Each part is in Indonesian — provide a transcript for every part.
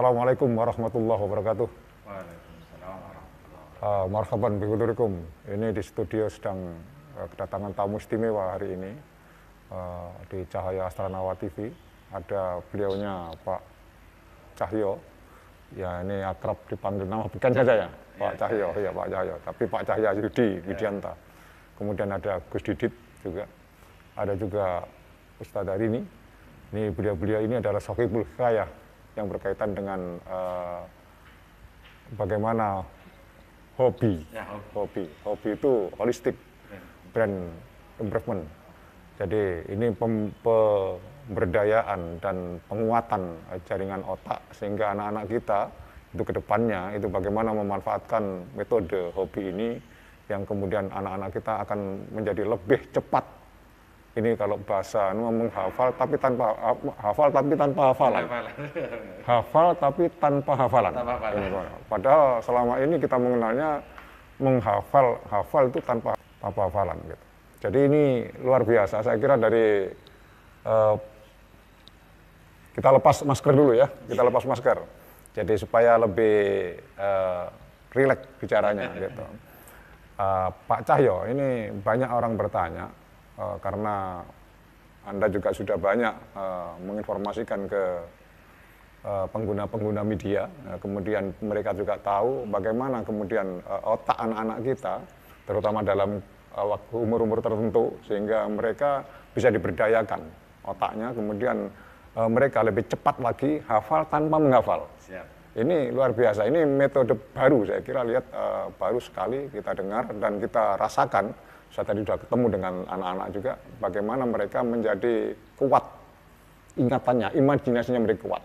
Assalamualaikum warahmatullahi wabarakatuh. Waalaikumsalam warahmatullahi Marhaban bihudurikum. Ini di studio sedang kedatangan tamu istimewa hari ini di Cahaya Astranawati TV. Ada beliaunya Pak Cahyo. Ya ini akrab dipanggil nama bukan saja ya, Pak Cahyo. Ya Pak Cahyo. Tapi Pak Cahya Yudi Widianta. Kemudian ada Gus Didit juga. Ada juga Ustadz Arini. Ini beliau-beliau ini adalah Sohibul Hikayah yang berkaitan dengan bagaimana hobi itu holistic brand improvement. Jadi ini pemberdayaan dan penguatan jaringan otak sehingga anak-anak kita itu kedepannya itu bagaimana memanfaatkan metode hobi ini yang kemudian anak-anak kita akan menjadi lebih cepat. Ini kalau bahasa menghafal tapi tanpa hafalan. Hafal tapi tanpa hafalan. Padahal selama ini kita mengenalnya hafal itu tanpa hafalan gitu. Jadi ini luar biasa. Saya kira dari kita lepas masker dulu ya. Kita lepas masker. Jadi supaya lebih rileks bicaranya gitu. Pak Cahyo, ini banyak orang bertanya karena Anda juga sudah banyak menginformasikan ke pengguna-pengguna media, kemudian mereka juga tahu bagaimana kemudian otak anak-anak kita, terutama dalam waktu umur-umur tertentu, sehingga mereka bisa diberdayakan otaknya, kemudian mereka lebih cepat lagi hafal tanpa menghafal. Siap. Ini luar biasa, ini metode baru, saya kira lihat baru sekali kita dengar dan kita rasakan. Saya tadi sudah ketemu dengan anak-anak juga, bagaimana mereka menjadi kuat ingatannya, imajinasinya mereka kuat.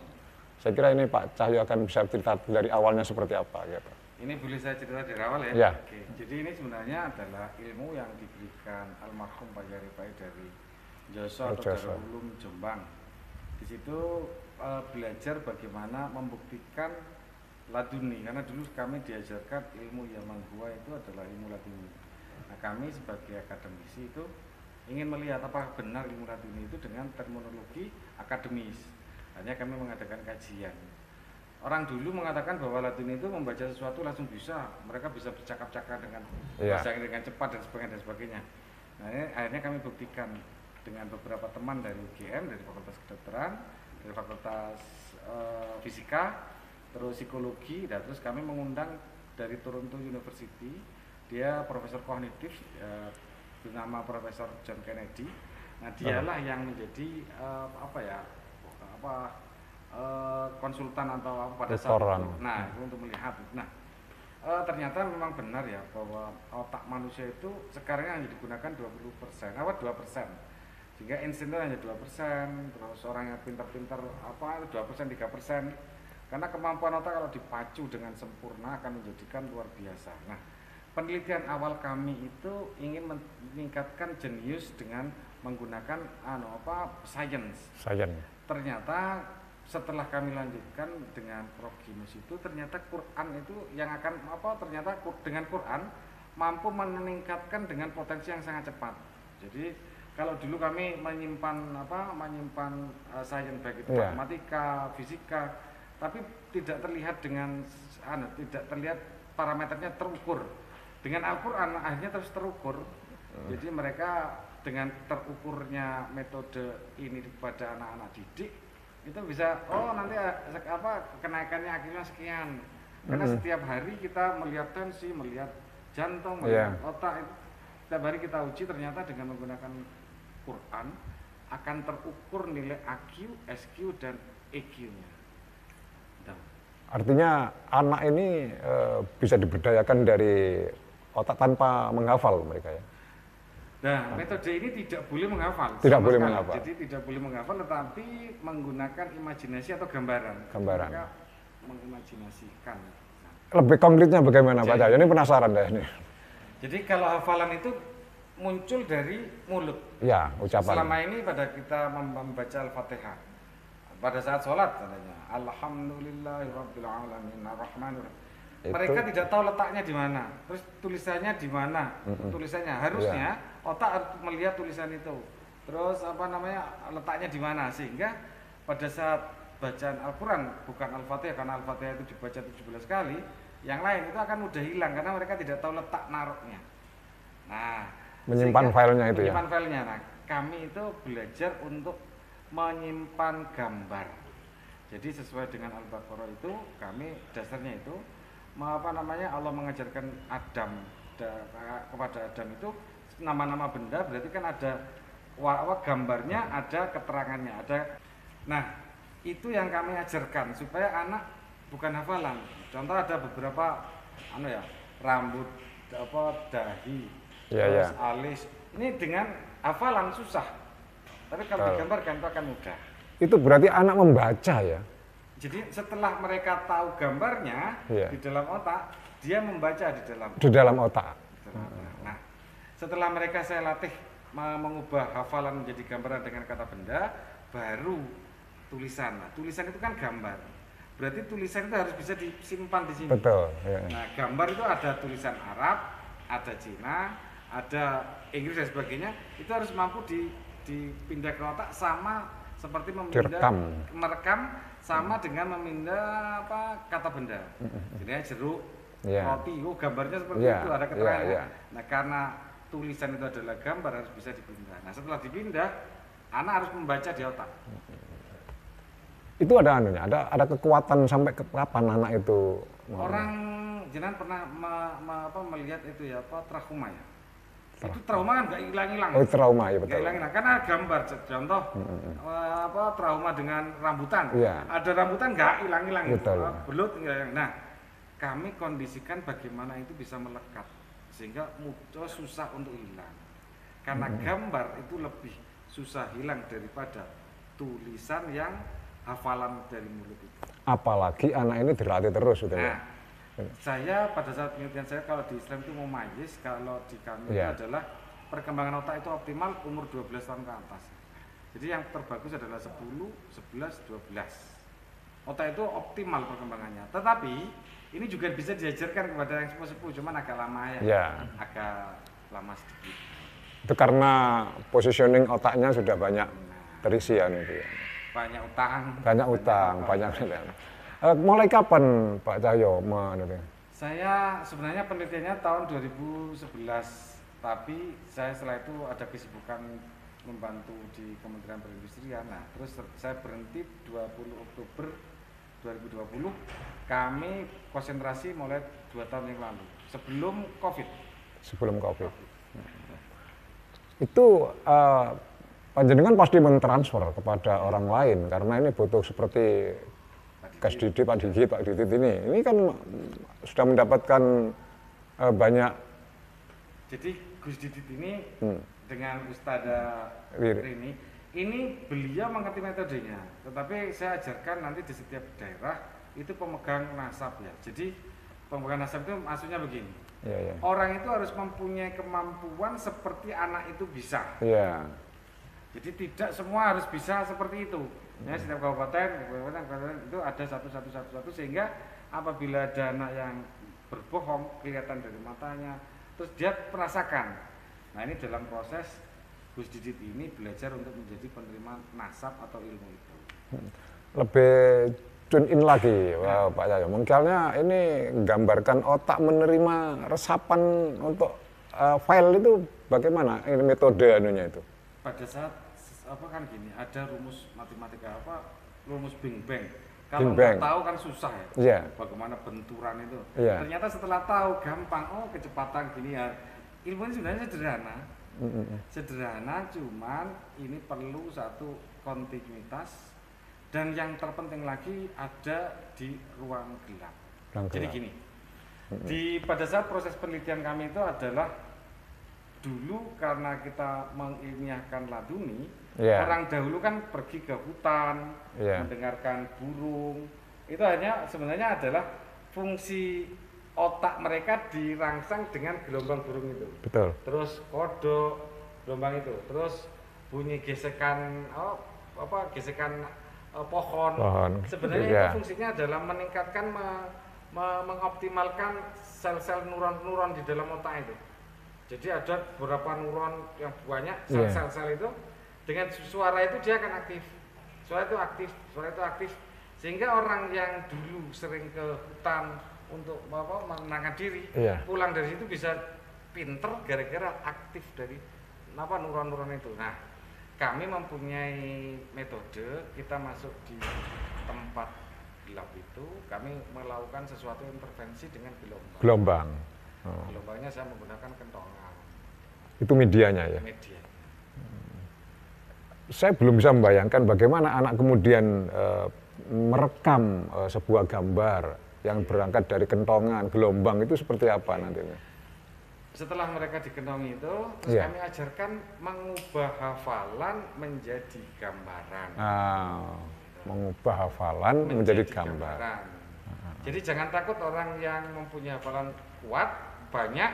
Saya kira ini Pak Cahyo akan bisa cerita dari awalnya seperti apa gitu. Ini boleh saya cerita dari awal ya? Ya. Oke. Jadi ini sebenarnya adalah ilmu yang diberikan almarhum Pak Yaripai dari Joso atau Darul Ulum Jombang. Di situ belajar bagaimana membuktikan laduni, karena dulu kami diajarkan ilmu Yaman Gua itu adalah ilmu laduni. Nah, kami sebagai akademisi itu ingin melihat apakah benar ilmu laduni itu dengan terminologi akademis. Hanya kami mengadakan kajian. Orang dulu mengatakan bahwa laduni itu membaca sesuatu langsung bisa, mereka bisa bercakap-cakap dengan bahasa dengan cepat dan sebagainya. Nah, ini akhirnya kami buktikan dengan beberapa teman dari UGM, dari Fakultas Kedokteran, dari Fakultas Fisika, terus Psikologi, dan terus kami mengundang dari Toronto University. Dia profesor kognitif bernama Profesor John Kennedy. Nah, dialah yang menjadi konsultan atau apa pada saat itu. Nah, itu untuk melihat. Nah, ternyata memang benar ya bahwa otak manusia itu sekarang hanya digunakan 20%, 2%. Sehingga Einstein itu hanya 2%, terus orang yang pintar-pintar 2%, 3%. Karena kemampuan otak kalau dipacu dengan sempurna akan menjadikan luar biasa. Nah, penelitian awal kami itu ingin meningkatkan jenius dengan menggunakan science. Ternyata setelah kami lanjutkan dengan Prof. Ginus itu ternyata Quran itu yang akan ternyata dengan Quran mampu meningkatkan dengan potensi yang sangat cepat. Jadi kalau dulu kami menyimpan science baik itu matematika, fisika, tapi tidak terlihat parameternya terukur. Dengan Al-Quran akhirnya terus terukur. Jadi mereka dengan terukurnya metode ini kepada anak-anak didik itu bisa nanti kenaikannya akhirnya sekian. Karena setiap hari kita melihat tensi, melihat jantung, melihat otak itu. Setiap hari kita uji ternyata dengan menggunakan Quran akan terukur nilai AQ, SQ dan EQ-nya. Artinya anak ini bisa diberdayakan dari otak tanpa menghafal mereka ya. Nah, metode ini tidak boleh menghafal. Tidak boleh menghafal. Jadi tidak boleh menghafal, tetapi menggunakan imajinasi atau gambaran. Mereka mengimajinasikan. Lebih konkretnya bagaimana Pak Cahyo? Ini penasaran deh ini. Jadi kalau hafalan itu muncul dari mulut. Ya, ucapan. Selama ini pada kita membaca Al-Fatihah. Pada saat sholat katanya, Alhamdulillahirabbil alamin arrahmanirrahim. Mereka tidak tahu letaknya di mana, terus tulisannya di mana, tulisannya harusnya otak harus melihat tulisan itu, terus letaknya di mana, sehingga pada saat bacaan Al-Quran, bukan Al-Fatihah, karena Al-Fatihah itu dibaca 17 kali, yang lain itu akan mudah hilang karena mereka tidak tahu letak naruhnya. Nah, Menyimpan filenya itu ya? Menyimpan filenya. Nah, kami itu belajar untuk menyimpan gambar. Jadi sesuai dengan Al-Baqarah itu, kami dasarnya itu, Allah mengajarkan Adam kepada Adam itu nama-nama benda, berarti kan ada gambarnya, ada keterangannya, ada. Nah, itu yang kami ajarkan supaya anak bukan hafalan. Contoh ada beberapa rambut, dahi, terus alis. Ini dengan hafalan susah. Tapi kalau digambarkan itu akan mudah. Itu berarti anak membaca ya? Jadi setelah mereka tahu gambarnya di dalam otak, dia membaca di dalam otak. Nah, setelah mereka saya latih mengubah hafalan menjadi gambaran dengan kata benda, baru tulisan. Nah, tulisan itu kan gambar. Berarti tulisan itu harus bisa disimpan di sini. Betul. Ya. Nah, gambar itu ada tulisan Arab, ada Cina, ada Inggris dan sebagainya. Itu harus mampu dipindah ke otak sama seperti merekam sama dengan memindah kata benda. Jadi jeruk, roti, gambarnya seperti itu, ada keterangannya. Nah, karena tulisan itu adalah gambar harus bisa dipindah. Nah, setelah dipindah, anak harus membaca di otak. Itu ada ada kekuatan sampai kapan anak itu? Orang jenengan pernah melihat itu ya, trauma ya? Itu trauma kan nggak hilang-hilang. Oh, trauma ya betul. Nggak hilang-hilang karena gambar contoh trauma dengan rambutan. Ada rambutan nggak hilang-hilang. Belut nggak. Nah, kami kondisikan bagaimana itu bisa melekat sehingga mudah susah untuk hilang. Karena gambar itu lebih susah hilang daripada tulisan yang hafalan dari mulut itu. Apalagi anak ini dilatih terus gitu ya. Saya pada saat penelitian saya kalau di Islam itu mumayyiz, kalau di kami itu adalah perkembangan otak itu optimal umur 12 tahun ke atas. Jadi yang terbagus adalah 10, 11, 12. Otak itu optimal perkembangannya. Tetapi ini juga bisa diajarkan kepada yang sepuh-sepuh, cuman agak lama agak lama sedikit. Itu karena positioning otaknya sudah banyak terisi ya itu ya. Banyak utang. Banyak. Mulai kapan Pak Cahyo Saya sebenarnya penelitiannya tahun 2011, tapi saya setelah itu ada kesibukan membantu di Kementerian Perindustrian. Nah, terus saya berhenti 20 Oktober 2020. Kami konsentrasi mulai 2 tahun yang lalu, sebelum COVID. Itu panjenengan pasti mentransfer kepada orang lain karena ini butuh seperti Gas Didit, Pak Didit ini kan sudah mendapatkan banyak. Jadi Gus Didit ini dengan Ustadzah Rini, ini beliau mengerti metodenya, tetapi saya ajarkan nanti di setiap daerah itu pemegang nasab ya. Jadi pemegang nasab itu maksudnya begini, orang itu harus mempunyai kemampuan seperti anak itu bisa. Jadi tidak semua harus bisa seperti itu. Ya, setiap kabupaten itu ada satu sehingga apabila ada anak yang berbohong kelihatan dari matanya, terus dia merasakan. Nah, ini dalam proses Gus Didit ini belajar untuk menjadi penerima nasab atau ilmu itu. Lebih tune in lagi, Pak Cahyo. Mungkinnya ini gambarkan otak menerima resapan untuk file itu bagaimana? Ini metode anunya itu. Pada saat kan gini, ada rumus matematika rumus Big Bang. Kalau nggak tahu kan susah ya. Bagaimana benturan itu. Ternyata setelah tahu gampang. Oh, kecepatan gini ya. Ilmu ini sebenarnya sederhana, cuman ini perlu satu kontinuitas dan yang terpenting lagi ada di ruang gelap. Jadi gini. Pada saat proses penelitian kami itu adalah dulu karena kita mengilmiahkan laduni, orang dahulu kan pergi ke hutan, mendengarkan burung. Itu hanya sebenarnya adalah fungsi otak mereka dirangsang dengan gelombang burung itu. Betul. Terus kodok gelombang itu, terus bunyi gesekan pohon. Sebenarnya itu fungsinya adalah meningkatkan, mengoptimalkan sel-sel neuron di dalam otak itu. Jadi ada beberapa neuron yang banyak sel-sel itu dengan suara itu dia akan aktif. Suara itu aktif Sehingga orang yang dulu sering ke hutan untuk menenangkan diri, Iya. pulang dari situ bisa pinter gara-gara aktif dari neuron-neuron itu. Nah, kami mempunyai metode, kita masuk di tempat gelap itu, kami melakukan sesuatu intervensi dengan gelombang. Gelombang. Oh. Gelombangnya saya menggunakan kentongan. Itu medianya ya? Media. Saya belum bisa membayangkan bagaimana anak kemudian merekam sebuah gambar yang berangkat dari kentongan, gelombang itu seperti apa nantinya? Setelah mereka dikentongi itu, terus Iya. kami ajarkan mengubah hafalan menjadi gambaran. Mengubah hafalan menjadi gambar. gambaran. Jadi jangan takut orang yang mempunyai hafalan kuat, banyak,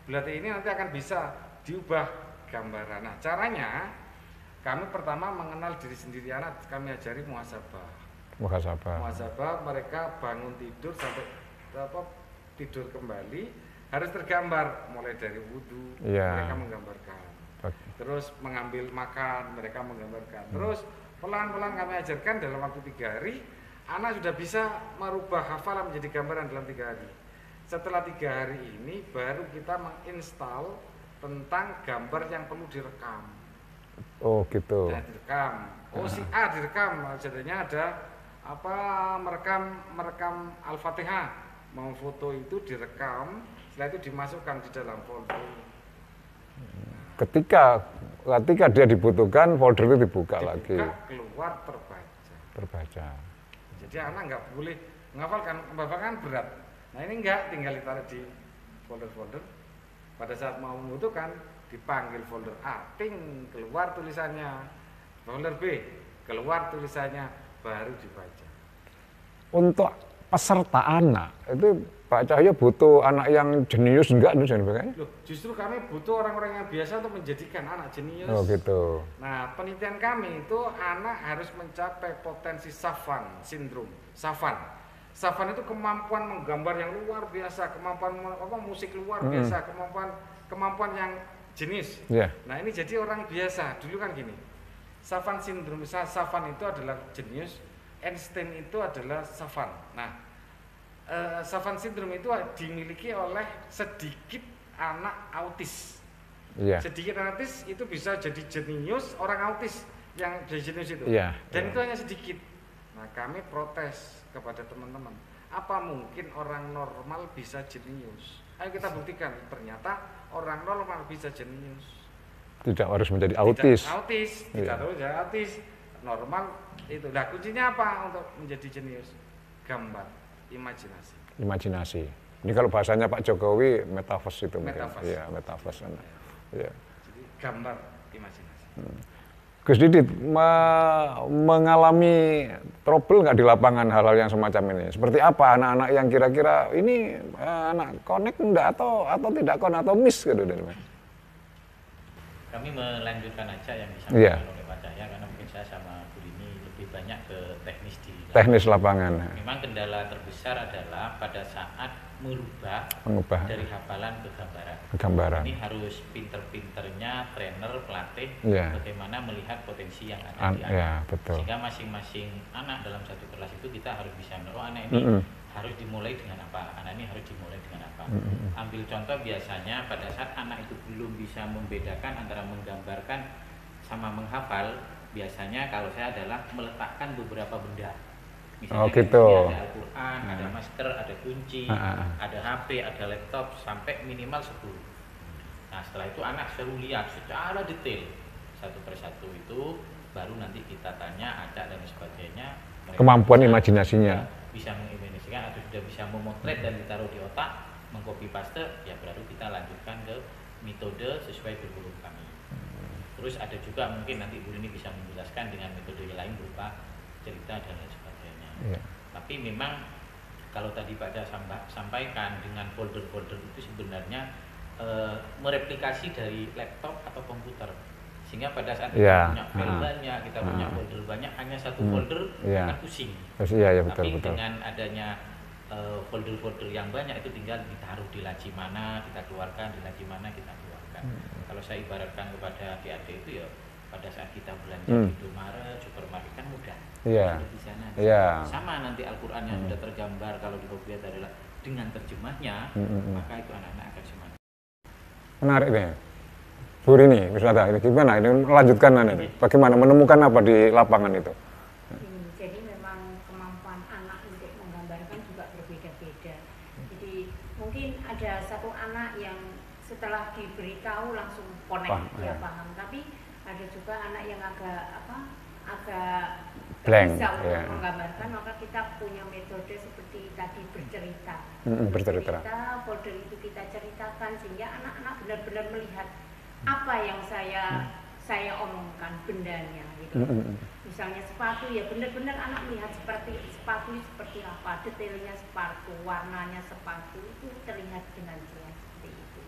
berarti ini nanti akan bisa diubah gambaran. Nah, caranya kami pertama mengenal diri sendiri anak, kami ajari muhasabah. Muhasabah, mereka bangun tidur sampai tidur kembali harus tergambar, mulai dari wudhu, mereka menggambarkan. Terus mengambil makan, mereka menggambarkan. Terus pelan-pelan kami ajarkan dalam waktu 3 hari, anak sudah bisa merubah hafalan menjadi gambaran dalam 3 hari. Setelah 3 hari ini baru kita menginstal tentang gambar yang perlu direkam. Oh gitu. Nah, direkam. Oh si A direkam, jadinya ada merekam Al-Fatihah. Mau foto itu direkam, setelah itu dimasukkan di dalam folder. Ketika dia dibutuhkan, folder itu dibuka lagi. Keluar terbaca. Jadi anak nggak boleh menghafalkan berat. Nah ini enggak, tinggal ditaruh di folder-folder. Pada saat mau membutuhkan, dipanggil folder A, ting, keluar tulisannya. Folder B, keluar tulisannya, baru dibaca. Untuk peserta anak, itu Pak Cahyo butuh anak yang jenius enggak itu jangan. Loh, justru kami butuh orang-orang yang biasa untuk menjadikan anak jenius. Oh gitu. Nah, penelitian kami itu anak harus mencapai potensi Savant syndrome. Savant itu kemampuan menggambar yang luar biasa, kemampuan musik luar biasa, kemampuan yang jenis. Yeah. Nah, ini jadi orang biasa. Dulu kan gini. Savant syndrome, Savant itu adalah jenius, Einstein itu adalah savant. Nah, Savant syndrome itu dimiliki oleh sedikit anak autis. Yeah. Sedikit anak autis itu bisa jadi jenius, orang autis yang jadi jenius itu. Yeah. Dan itu hanya sedikit. Nah, kami protes kepada teman-teman. Apa mungkin orang normal bisa jenius? Ayo kita buktikan. Ternyata orang normal bisa jenius. Tidak harus menjadi autis. Tidak harus jadi autis. Normal itu. Nah, kuncinya apa untuk menjadi jenius? Gambar, imajinasi. Ini kalau bahasanya Pak Jokowi metaverse itu mungkin. Iya, metaverse. Ya. Jadi gambar, imajinasi. Gus Didit mengalami trouble nggak di lapangan hal-hal yang semacam ini? Seperti apa anak-anak yang kira-kira ini anak connect enggak atau tidak connect atau miss gitu dari mana? Kami melanjutkan aja yang disampaikan oleh Pak Cahya, karena mungkin saya sama Bu Rini lebih banyak ke teknis lapangan. Memang kendala terbesar adalah pada saat mengubah dari hafalan ke gambaran. Ini harus pinter-pinternya trainer, pelatih, bagaimana melihat potensi yang ada di anak. Sehingga masing-masing anak dalam satu kelas itu kita harus bisa menaruh anak ini harus dimulai dengan apa, anak ini harus dimulai dengan apa. Ambil contoh, biasanya pada saat anak itu belum bisa membedakan antara menggambarkan sama menghafal, biasanya kalau saya adalah meletakkan beberapa benda. Misalnya ada Al-Quran, ada masker, ada kunci, ada HP, ada laptop, sampai minimal 10. Nah, setelah itu anak suruh lihat secara detail satu persatu itu, baru nanti kita tanya, acak dan sebagainya. Kemampuan imajinasinya. Bisa mengimajinasikan atau sudah bisa memotret dan ditaruh di otak, mengcopy paste, ya baru kita lanjutkan ke metode sesuai kurikulum kami. Terus ada juga mungkin nanti Bu Rini bisa menjelaskan dengan metode yang lain berupa cerita dan lain sebagainya. Tapi memang kalau tadi Pak Cahya sampaikan dengan folder-folder itu sebenarnya mereplikasi dari laptop atau komputer, sehingga pada saat kita punya file banyak, kita punya folder banyak, hanya satu folder akan pusing. Tapi dengan adanya folder-folder yang banyak itu tinggal ditaruh di laci mana kita keluarkan, di laci mana kita keluarkan. Kalau saya ibaratkan kepada adik-adik itu ya pada saat kita belanja di Indomaret, supermarket kan mudah. Di sana. Sama nanti Al-Quran yang sudah tergambar kalau di Hobbyat adalah dengan terjemahnya, maka itu anak-anak akan semangat. Menarik nih. Bu Rini, Wisata, ini gimana? Ini melanjutkan ini. Bagaimana menemukan apa di lapangan itu? Jadi memang kemampuan anak untuk menggambarkan juga berbeda-beda. Jadi mungkin ada satu anak yang setelah diberitahu langsung connect, dia paham. Tapi ada juga anak yang agak blank, bisa untuk menggambarkan, maka kita punya metode seperti tadi bercerita. Bercerita, folder itu kita ceritakan sehingga anak-anak benar-benar melihat apa yang saya omongkan, bendanya gitu. Misalnya sepatu, ya benar-benar anak melihat seperti sepatu seperti apa, detailnya sepatu, warnanya sepatu itu terlihat dengan jelas seperti itu.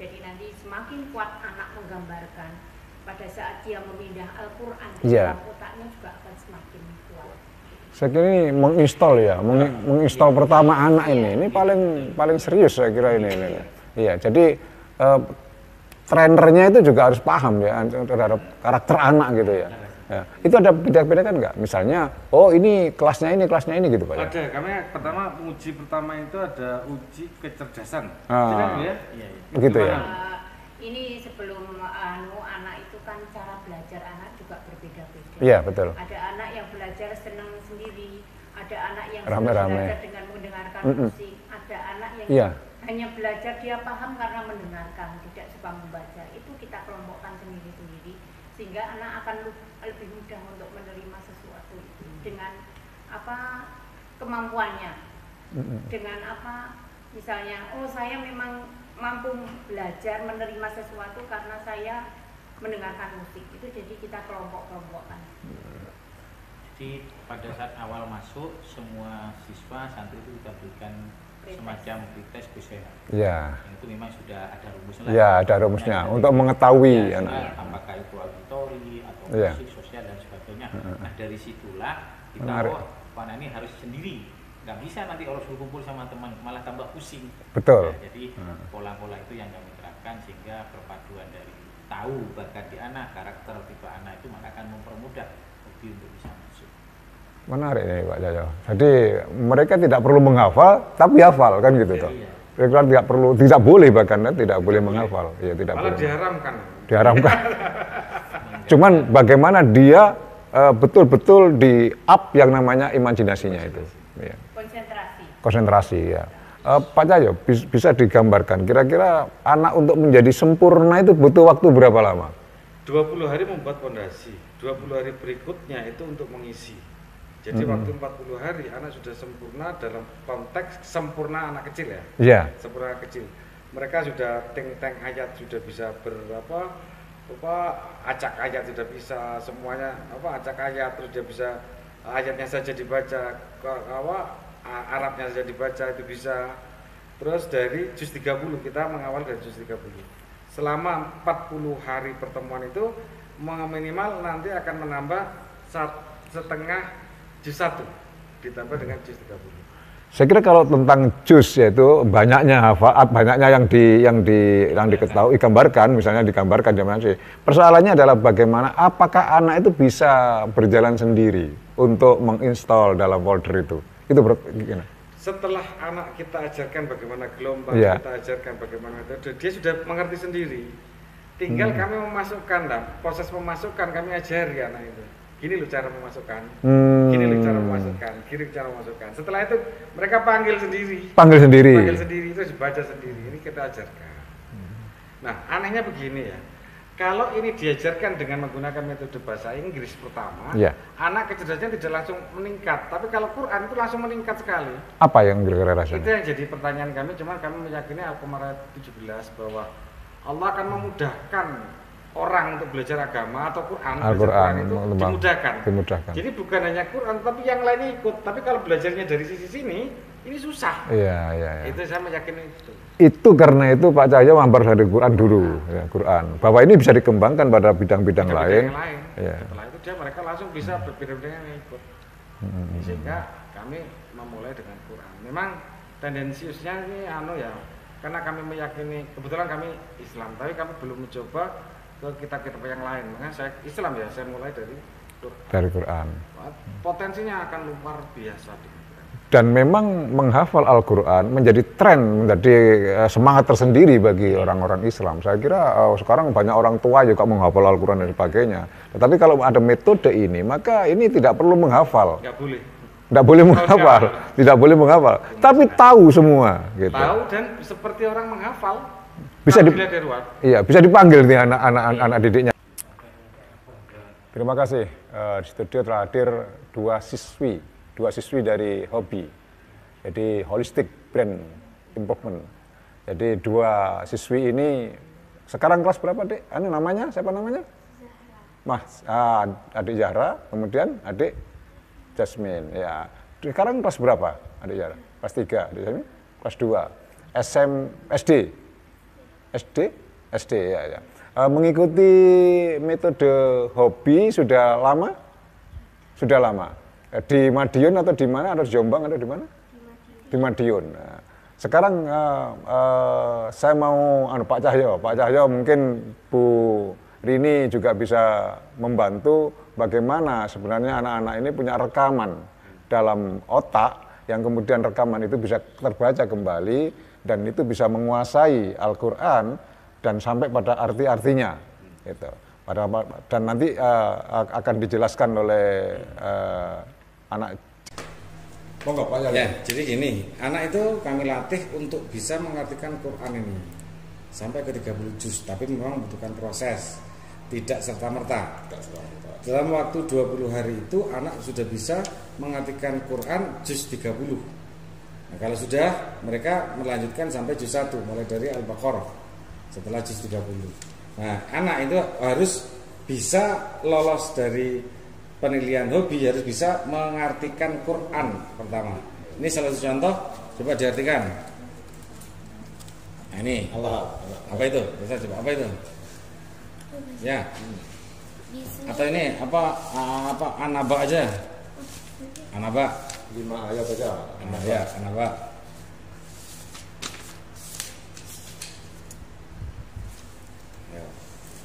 Jadi nanti semakin kuat anak menggambarkan, pada saat dia memindah Al-Quran ke dalam otaknya juga akan semakin kuat. Saya kira ini menginstal ya, menginstal pertama anak ini paling serius saya kira ini. Iya, jadi trainernya itu juga harus paham ya terhadap karakter anak gitu ya. Itu ada beda-beda kan nggak? Misalnya, oh ini kelasnya ini gitu Pak. Ada, kami pertama uji pertama itu ada uji kecerdasan. Ya? Begitu ya. Ini sebelum anak itu kan cara belajar anak juga berbeda-beda. Iya betul. Ada anak yang belajar senang sendiri, ada anak yang belajar dengan mendengarkan musik, ada anak yang hanya belajar dia paham karena mendengarkan, tidak suka membaca. Itu kita kelompokkan sendiri-sendiri sehingga anak akan lebih mudah untuk menerima sesuatu itu dengan apa kemampuannya, dengan apa misalnya, oh saya memang mampu belajar menerima sesuatu karena saya mendengarkan musik. Itu jadi kita kelompok-kelompokkan. Jadi pada saat awal masuk semua siswa santri itu kita berikan semacam pretest kuesioner. Iya. Itu memang sudah ada rumusnya. Iya, ada rumusnya untuk mengetahui apakah itu auditori atau musik, sosial dan sebagainya. Nah dari situlah kita anak ini harus sendiri. Nggak bisa nanti harus berkumpul sama teman, malah tambah pusing. Betul. Nah, jadi pola-pola itu yang kami terapkan sehingga perpaduan dari tahu bakat di anak, karakter tipe anak itu maka akan mempermudah hobi untuk bisa masuk. Menarik nih Pak Cahyo. Jadi mereka tidak perlu menghafal, tapi hafal kan gitu toh. Mereka tidak boleh bahkan tidak boleh menghafal. Ya tidak malah boleh. Diharamkan. Cuman bagaimana dia betul-betul di up yang namanya imajinasinya itu. Ya. Konsentrasi ya. Pak Cahyo bisa digambarkan kira-kira anak untuk menjadi sempurna itu butuh waktu berapa lama? 20 hari membuat fondasi, 20 hari berikutnya itu untuk mengisi. Jadi waktu 40 hari anak sudah sempurna dalam konteks sempurna anak kecil ya. Iya. Sempurna anak kecil. Mereka sudah teng-teng ayat sudah bisa acak ayat sudah bisa semuanya acak ayat, terus dia bisa ayatnya saja dibaca, Arabnya saja dibaca itu bisa. Terus dari juz 30 kita mengawal dari juz 30. Selama 40 hari pertemuan itu minimal nanti akan menambah setengah juz 1 ditambah dengan juz 30. Saya kira kalau tentang juz yaitu banyaknya hafaat, banyaknya yang diketahui, gambarkan, misalnya digambarkan zaman sih. Persoalannya adalah bagaimana apakah anak itu bisa berjalan sendiri untuk menginstal dalam folder itu. Itu gimana? Setelah anak kita ajarkan bagaimana gelombang, kita ajarkan bagaimana metode, dia sudah mengerti sendiri. Tinggal kami memasukkan, proses memasukkan kami ajari anak itu. Gini loh cara memasukkan, gini loh cara memasukkan, gini cara memasukkan. Setelah itu mereka panggil sendiri, itu dibaca sendiri. Ini kita ajarkan. Nah, anehnya begini ya. Kalau ini diajarkan dengan menggunakan metode bahasa Inggris pertama, anak kecerdasannya tidak langsung meningkat. Tapi kalau Quran itu langsung meningkat sekali. Apa yang kira-kira rasanya? Itu yang jadi pertanyaan kami. Cuman kami meyakini Al-Qamar 17 bahwa Allah akan memudahkan orang untuk belajar agama atau Quran itu dimudahkan. Jadi bukan hanya Quran, tapi yang lainnya ikut. Tapi kalau belajarnya dari sisi sini, ini susah. Iya. Itu saya meyakini itu. Itu karena itu Pak Cahyo mampir dari Quran dulu, Quran. Bahwa ini bisa dikembangkan pada bidang-bidang lain. Setelah itu mereka langsung bisa berbeda-beda yang ikut. Sehingga kami memulai dengan Quran. Memang tendensiusnya ini karena kami meyakini, kebetulan kami Islam, tapi kami belum mencoba ke kitab-kitab yang lain. Makanya saya Islam ya, saya mulai dari Quran. Dari Quran. Potensinya akan luar biasa. Dan memang menghafal Al-Quran menjadi tren, menjadi semangat tersendiri bagi orang-orang Islam. Saya kira sekarang banyak orang tua juga menghafal Al-Quran dan sebagainya. Tetapi kalau ada metode ini, maka ini tidak perlu menghafal. Nggak boleh. Tidak boleh menghafal, tidak boleh menghafal. Tapi tahu semua. Gitu. Tahu dan seperti orang menghafal. Bisa iya, bisa dipanggil nih anak didiknya. Terima kasih. Di studio telah hadir dua siswi dari Hobi, jadi Holistic Brain Improvement. Jadi dua siswi ini sekarang kelas berapa, Dek? Namanya siapa namanya? Mas, adik Zahra, kemudian adik Jasmine. Ya, sekarang kelas berapa, adik Zahra? Kelas 3, adik Jasmine? Kelas 2, SD ya. Mengikuti metode Hobi sudah lama? Sudah lama. Di Madiun atau di mana? Atau di Jombang atau di mana? Di Madiun. Nah, sekarang saya mau Pak Cahyo mungkin Bu Rini juga bisa membantu bagaimana sebenarnya anak-anak ini punya rekaman dalam otak yang kemudian rekaman itu bisa terbaca kembali dan itu bisa menguasai Al-Quran dan sampai pada arti-artinya gitu. Dan nanti akan dijelaskan oleh anak. Ya, jadi gini, anak itu kami latih untuk bisa mengartikan Quran ini sampai ke 30 juz, tapi memang membutuhkan proses, tidak serta-merta. Dalam waktu 20 hari itu anak sudah bisa mengartikan Quran juz 30. Nah, kalau sudah, mereka melanjutkan sampai juz 1, mulai dari Al-Baqarah setelah juz 30. Nah, anak itu harus bisa lolos dari penilaian Hobi, harus bisa mengartikan Quran pertama. Ini salah satu contoh, coba diartikan. Nah, ini Allah. Apa itu? Bisa coba apa itu? Ya. Atau ini apa Anaba aja. Anaba 5 ayat saja. Ya, Anaba.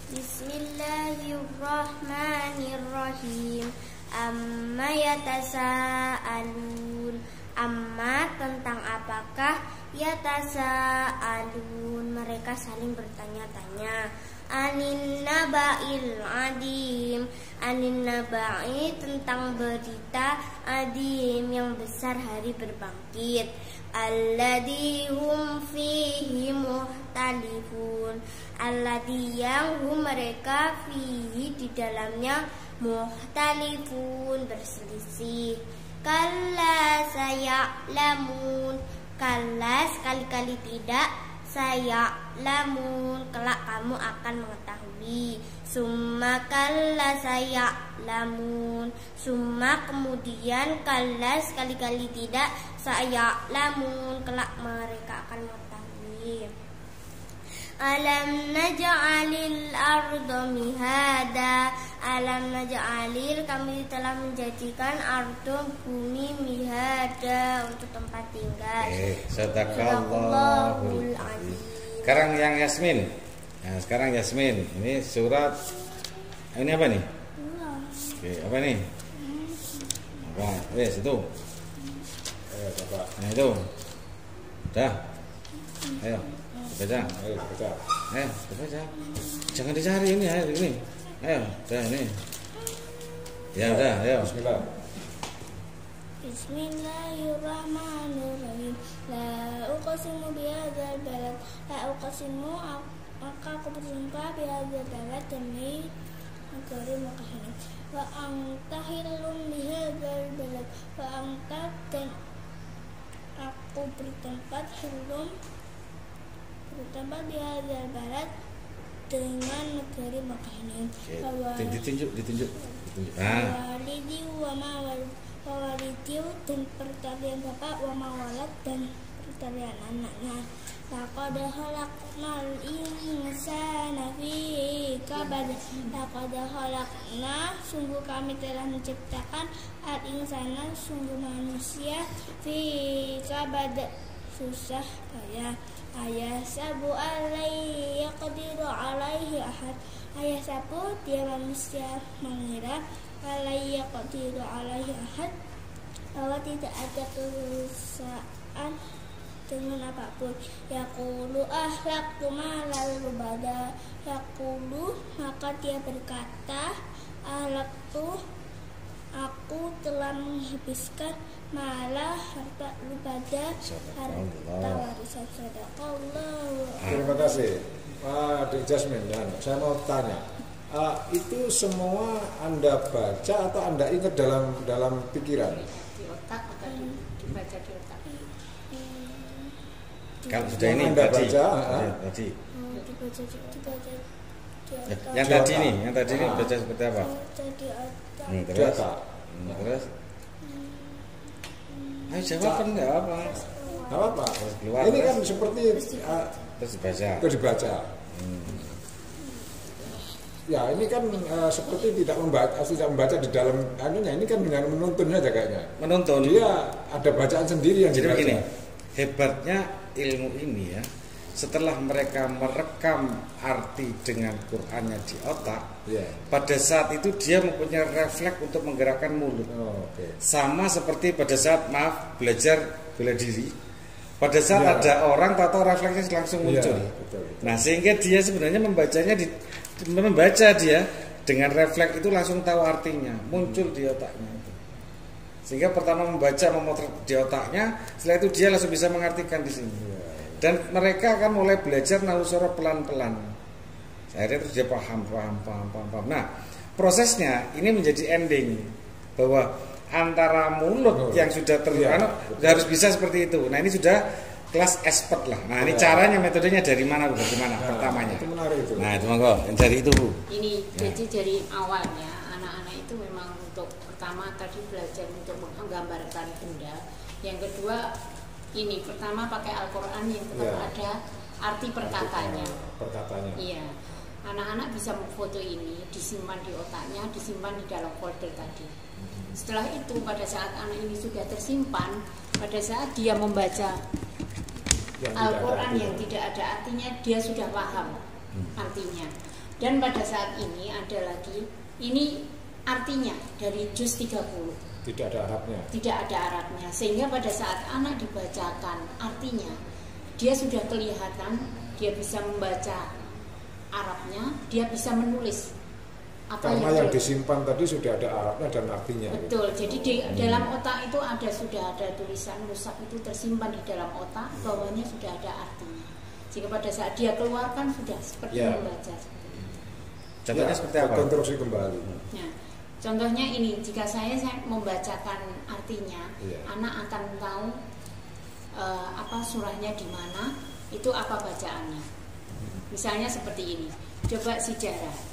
Bismillahirrahmanirrahim. Amma yatasaalun. Amma tentang apakah, yatasaalun mereka saling bertanya-tanya. Anin naba'il adim. Anin naba'i tentang berita adim yang besar hari berbangkit. Alladzi hum fihi muhtalifun. Alladzi yang hum mereka fihi di dalamnya muhtalifun berselisih. Kalla saya'lamun. Kalla sekali-kali tidak, saya'lamun kelak kamu akan mengetahui. Summa kalla saya'lamun. Summa kemudian kalla sekali-kali tidak, saya'lamun kelak mereka akan mengetahui. Alam naj'alil arda mihada. Alam naj'alil kami telah menjadikan arda bumi mihada untuk tempat tinggal. Sadaqallahul azim. Sekarang yang Yasmin. Nah, sekarang Yasmin. Ini surat ini apa nih? Oke, apa nih? Apa? Wes itu. Coba. Nah, itu. Udah. Ayo. Baca. Ayo, baca. Jangan dicari ini, ayo ini. Ayo, udah ini. Ya udah, ayo. Bismillah. Bismillahirrahmanirrahim. La uqsimu bihadzal balad. La uqsimu maka aku bersumpah bihadzal balad demi negeri Mekah ini. Wa anta hilum bihadzal balad. Wa anta dan aku bertempat hilum bertempat bihadzal balad dengan negeri Mekah ini. Ditunjuk. Walidi wa mawalidi dan pertalian bapak, wa mawalad dan pertalian anaknya. Laqad khalaqnal insana fi kabad. Laqad khalaqna sungguh kami telah menciptakan al insana sungguh manusia fi kabad susah payah. Ayah sabu alaihi yaqdiru alaihi ahad. Ayah sabu dia manusia mengira alaihi yaqdiru alaihi ahad, bahwa tidak ada kerusakan dengan apapun. Yaqulu ahlaktu malal lubada. Yaqulu, maka dia berkata, ahlaktu, aku telah menghabiskan malah harta lubada, harta warisan. Sadaqallah. Terima kasih Adik Jasmine. Dan saya mau tanya, itu semua Anda baca atau Anda ingat dalam pikiran? Di otak atau dibaca di otak? Kalau sudah ini Anda tadi, baca, tadi. Dibaca di otak. Yang tadi nih baca seperti apa? Di otak. Terus, terus. Ayo jawab kan nggak apa? Nggak apa. Keluar, ini kan seperti terus dibaca. Terus dibaca. Ya ini kan seperti tidak membaca di dalam anunya. Ini kan hanya menuntun saja kayaknya. Menuntun. Dia ada bacaan sendiri yang jadi dibaca. begini, hebatnya ilmu ini ya. Setelah mereka merekam arti dengan Qur'annya di otak, pada saat itu dia mempunyai refleks untuk menggerakkan mulut. Sama seperti pada saat belajar bela diri. Pada saat ada orang tahu refleksnya langsung muncul. Betul. Nah sehingga dia sebenarnya membaca dia dengan refleks itu langsung tahu artinya, muncul di otaknya. Sehingga pertama membaca memotret di otaknya, setelah itu dia langsung bisa mengartikan di sini. Dan mereka akan mulai belajar nahwusara pelan-pelan. Akhirnya terus dia paham. Nah, prosesnya ini menjadi ending bahwa antara mulut yang sudah harus bisa seperti itu. Nah, ini sudah kelas expert lah. Nah, ini caranya, metodenya dari mana, bagaimana pertamanya. Itu menarik itu. Nah, itu monggo dari itu, Bu. Ini jadi dari awalnya anak-anak itu memang untuk pertama tadi belajar untuk menggambarkan benda. Yang kedua ini pertama pakai Al-Quran yang tetap ada arti perkatanya. Iya, anak-anak bisa memfoto ini, disimpan di otaknya, disimpan di dalam folder tadi. Setelah itu pada saat anak ini sudah tersimpan, pada saat dia membaca Al-Quran yang tidak ada artinya, dia sudah paham artinya. Dan pada saat ini ada lagi, ini artinya dari juz 30. Tidak ada Arabnya. Tidak ada Arabnya, sehingga pada saat anak dibacakan artinya, dia sudah kelihatan, dia bisa membaca Arabnya, dia bisa menulis apa karena yang disimpan tadi sudah ada Arabnya dan artinya. Betul, jadi di dalam otak itu sudah ada tulisan mushaf itu tersimpan di dalam otak, bawahnya sudah ada artinya. Jika pada saat dia keluarkan sudah seperti membaca seperti itu. Contohnya seperti apa? Konstruksi kembali. Nah, contohnya ini, jika saya membacakan artinya, anak akan tahu apa surahnya di mana, itu apa bacaannya. Misalnya seperti ini. Coba sejarah.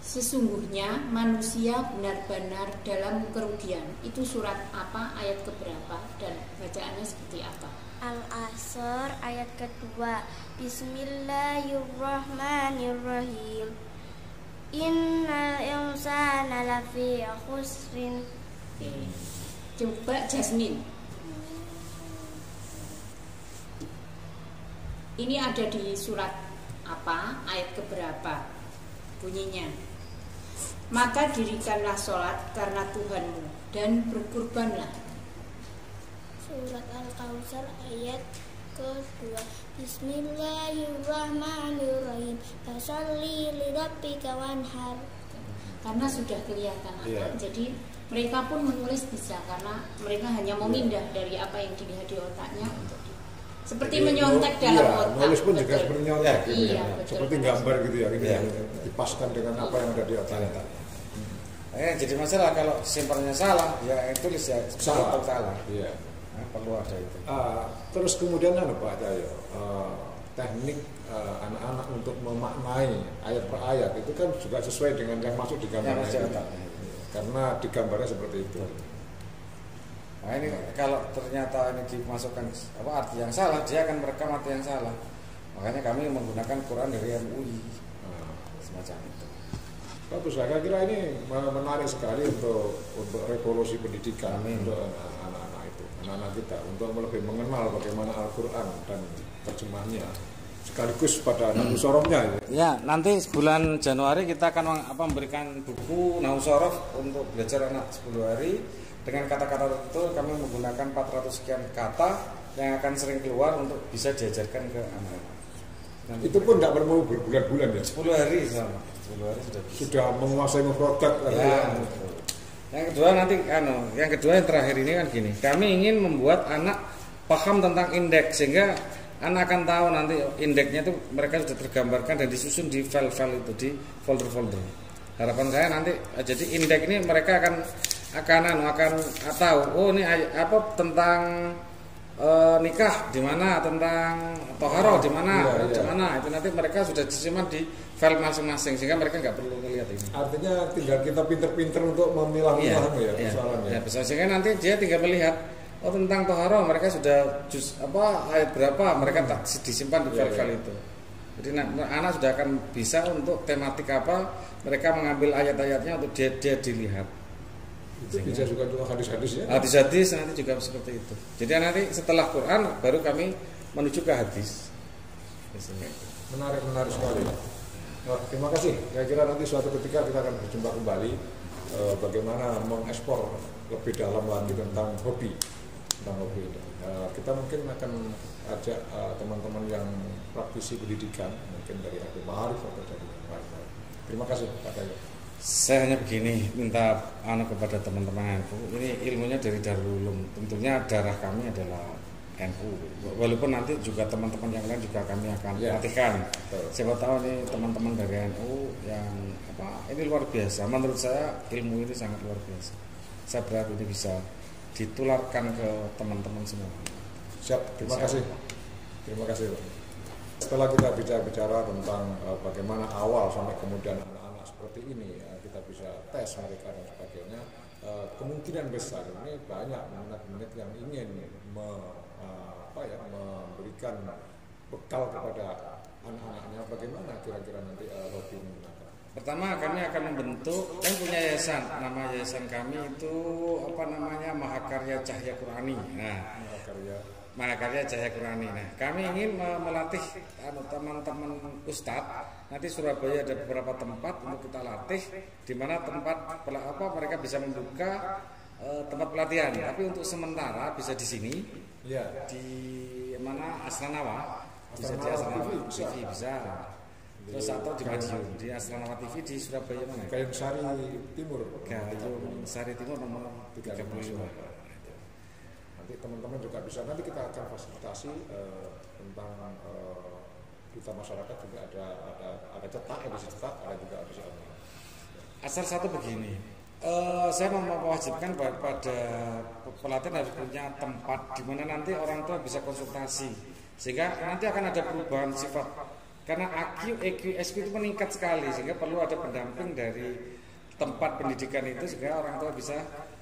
Sesungguhnya manusia benar-benar dalam kerugian. Itu surat apa, ayat keberapa, dan bacaannya seperti apa? Al-Asr ayat kedua. Bismillahirrahmanirrahim. Innal insana lafi khusrin. Coba Jasmine. Ini ada di surat apa, ayat keberapa bunyinya? Maka dirikanlah sholat karena Tuhanmu dan berkurbanlah. Surat Al-Kautsar ayat kedua. Bismillahirrahmanirrahim. Fasholli lirabbika wanhar. Karena sudah kelihatan anak, jadi mereka pun menulis bisa, karena mereka hanya memindah dari apa yang dilihat di otaknya untuk seperti menyontek dalam otak. Nulis pun juga seperti nyontek gitu ya. Seperti gambar gitu ya, dipaskan dengan apa yang ada di otaknya. Jadi masalah kalau simpannya salah, ya tulis ya salah. Iya. Nah, perlu ada itu. Terus kemudian Pak Cahyo, teknik anak-anak untuk memaknai ayat per ayat itu kan juga sesuai dengan yang masuk di gambarnya. Karena di gambarnya seperti itu. Nah ini kalau ternyata ini dimasukkan arti yang salah, dia akan merekam arti yang salah. Makanya kami menggunakan Quran dari MUI semacam itu. Bagus, saya kira ini menarik sekali untuk revolusi pendidikan untuk anak-anak itu. anak-anak kita untuk lebih mengenal bagaimana Al-Quran dan terjemahnya, sekaligus pada Nahusorohnya. Ya, nanti bulan Januari kita akan memberikan buku Nahusoroh untuk belajar anak 10 hari dengan kata-kata tertentu. Kami menggunakan 400 sekian kata yang akan sering keluar untuk bisa diajarkan ke anak-anak. Itu pun tidak perlu berbulan-bulan ya. 10 hari sama. 10 hari sudah menguasai mufradat. Ya. Yang kedua nanti yang terakhir ini kan gini. Kami ingin membuat anak paham tentang indeks sehingga anak akan tahu nanti indeksnya itu mereka sudah tergambarkan dan disusun di file-file itu, di folder-folder. Harapan saya nanti jadi indeks ini mereka akan tahu oh ini apa tentang nikah di mana, tentang toharo di mana, di mana itu nanti mereka sudah disimpan di file masing-masing sehingga mereka nggak perlu melihat ini. Artinya tinggal kita pinter-pinter untuk memilah-milah ya, sehingga nanti dia tinggal melihat oh tentang toharo mereka sudah ayat berapa mereka tak disimpan di file-file itu. Jadi anak sudah akan bisa untuk tematik apa mereka mengambil ayat-ayatnya untuk dia dilihat. Itu bisa juga untuk hadis-hadis ya? Hadis-hadis nanti juga seperti itu. Jadi nanti setelah Quran baru kami menuju ke hadis. Menarik sekali. Nah, terima kasih. Saya kira nanti suatu ketika kita akan berjumpa kembali bagaimana mengekspor lebih dalam lagi tentang hobi ini. Kita mungkin akan ajak teman-teman yang praktisi pendidikan, mungkin dari Abdul Ma'arif atau dari lain-lain. Terima kasih Pak Dayo. Saya hanya begini, minta kepada teman-teman NU, ini ilmunya dari Darul Ulum. Tentunya darah kami adalah NU. Walaupun nanti juga teman-teman yang lain juga kami akan latihkan. Siapa tahu nih teman-teman dari NU yang ini luar biasa. Menurut saya ilmu ini sangat luar biasa. Saya berharap ini bisa ditularkan ke teman-teman semua. Siap, terima kasih. Terima kasih. Setelah kita bicara tentang bagaimana awal sampai kemudian anak-anak seperti ini kita bisa tes mereka dan sebagainya, kemungkinan besar ini banyak minat-minat yang ingin memberikan bekal kepada anak-anaknya bagaimana kira-kira nanti hobi menggunakan. Pertama kami akan membentuk punya yayasan, nama yayasan kami itu Mahakarya Cahya Qurani. Nah, Mahakarya Cahya Qurani. Nah, kami ingin melatih teman-teman ustadz. Nanti Surabaya ada beberapa tempat untuk kita latih, di mana tempat mereka bisa membuka tempat pelatihan. Tapi untuk sementara bisa di sini, di mana Asranawa, bisa di Asranawa TV bisa. Terus atau di Madiun, di Asranawa TV di Surabaya mana? Gayung Sari Timur. Gayung Sari Timur nomor 35. Nanti teman-teman juga bisa, nanti kita akan fasilitasi tentang duta masyarakat juga ada cetak, edisi cetak, ada juga edisi online. Asal satu begini, saya mewajibkan pada pelatihan harus punya tempat di mana nanti orang tua bisa konsultasi, sehingga nanti akan ada perubahan sifat. Karena IQ, EQ, SQ itu meningkat sekali sehingga perlu ada pendamping dari tempat pendidikan itu sehingga orang tua bisa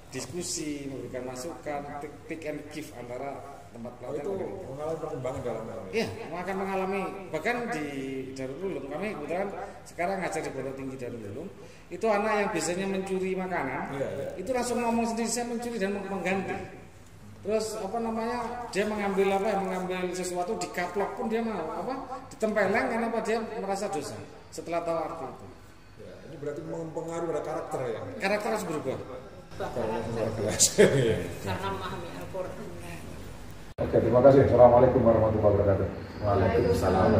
diskusi, memberikan masukan, take and give antara tempat pelatihan. Itu mengalami perkembangan dalam hal ini. Iya, akan mengalami. Bahkan di Darul Ulum kami kebetulan sekarang ngajar di Pondok Tinggi Darul Ulum, itu anak yang biasanya mencuri makanan, itu langsung ngomong sendiri saya mencuri dan mengganti. Terus dia mengambil sesuatu dikaplok pun dia mau ditempeleng karena dia merasa dosa setelah tahu arti itu. Ya, ini berarti mempengaruhi pada karakter ya. Karakter harus berubah. Karena memahami Al-Quran. Oke, terima kasih. Assalamualaikum warahmatullahi wabarakatuh. Waalaikumsalam.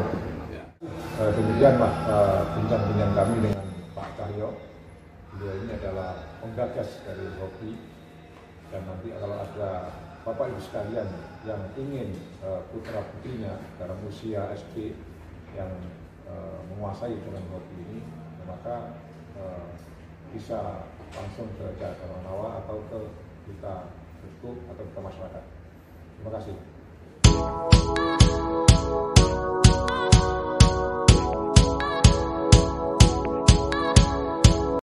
Demikian bincang-bincang kami dengan Pak Cahyo. Beliau ini adalah penggagas dari hobi, dan nanti kalau ada Bapak Ibu sekalian yang ingin putra putrinya dalam usia SD yang menguasai dalam hobi ini, maka bisa langsung ke Jakarta Nawa atau ke kita Facebook atau ke masyarakat. Terima kasih.